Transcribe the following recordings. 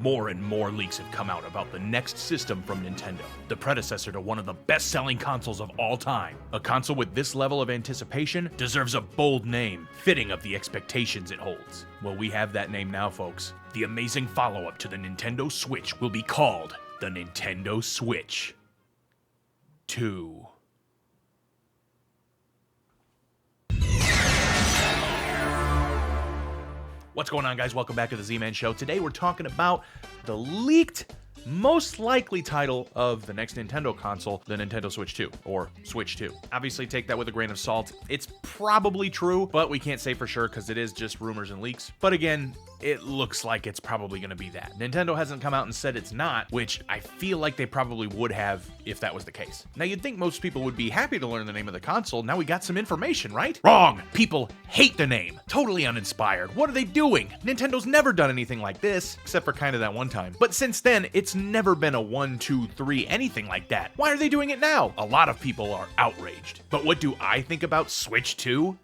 More and more leaks have come out about the next system from Nintendo, the predecessor to one of the best-selling consoles of all time. A console with this level of anticipation deserves a bold name, fitting of the expectations it holds. Well, we have that name now, folks. The amazing follow-up to the Nintendo Switch will be called the Nintendo Switch 2. What's going on, guys? Welcome back to the Z-Man Show. Today we're talking about the leaked, most likely title of the next Nintendo console, the Nintendo Switch 2, or Switch 2. Obviously, take that with a grain of salt. It's probably true, but we can't say for sure because it is just rumors and leaks. But again, it looks like it's probably going to be that. Nintendo hasn't come out and said it's not, which I feel like they probably would have if that was the case. Now, you'd think most people would be happy to learn the name of the console. Now we got some information, right? Wrong! People hate the name. Totally uninspired. What are they doing? Nintendo's never done anything like this, except for kind of that one time. But since then, it's never been a 1, 2, 3, anything like that. Why are they doing it now? A lot of people are outraged. But what do I think about Switch 2?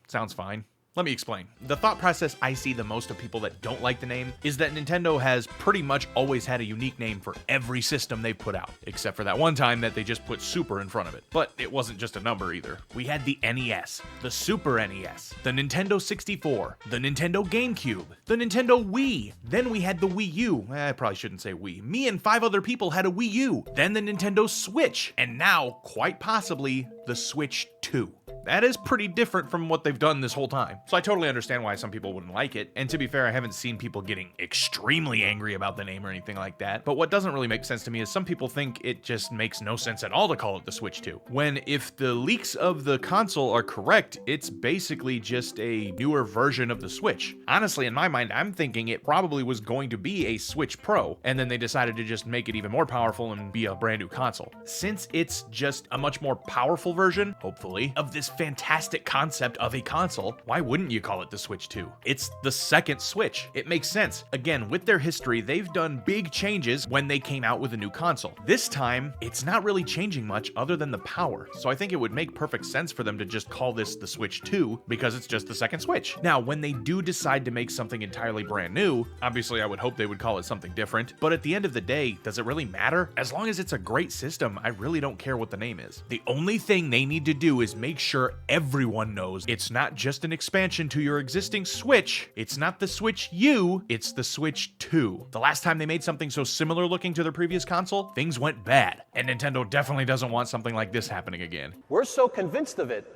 Sounds fine. Let me explain. The thought process I see the most of people that don't like the name is that Nintendo has pretty much always had a unique name for every system they've put out, except for that one time that they just put Super in front of it. But it wasn't just a number either. We had the NES, the Super NES, the Nintendo 64, the Nintendo GameCube, the Nintendo Wii. Then we had the Wii U. I probably shouldn't say we. Me and 5 other people had a Wii U. Then the Nintendo Switch. And now, quite possibly, the Switch 2. That is pretty different from what they've done this whole time. So I totally understand why some people wouldn't like it. And to be fair, I haven't seen people getting extremely angry about the name or anything like that. But what doesn't really make sense to me is some people think it just makes no sense at all to call it the Switch 2. When if the leaks of the console are correct, it's basically just a newer version of the Switch. Honestly, in my mind, I'm thinking it probably was going to be a Switch Pro, and then they decided to just make it even more powerful and be a brand new console. Since it's just a much more powerful version, hopefully, of this fantastic concept of a console, why wouldn't you call it the Switch 2? It's the second Switch. It makes sense. Again, with their history, they've done big changes when they came out with a new console. This time, it's not really changing much other than the power. So I think it would make perfect sense for them to just call this the Switch 2 because it's just the second Switch. Now, when they do decide to make something entirely brand new, obviously I would hope they would call it something different, but at the end of the day, does it really matter? As long as it's a great system, I really don't care what the name is. The only thing they need to do is make sure everyone knows it's not just an expansion to your existing Switch. It's not the Switch U, it's the Switch 2. The last time they made something so similar looking to their previous console, things went bad. And Nintendo definitely doesn't want something like this happening again. We're so convinced of it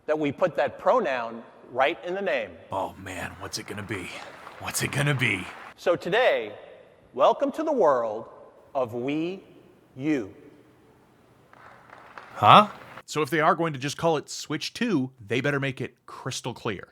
that we put that pronoun right in the name. Oh man, what's it gonna be? What's it gonna be? So today, welcome to the world of Wii U. Huh? So if they are going to just call it Switch 2, they better make it crystal clear.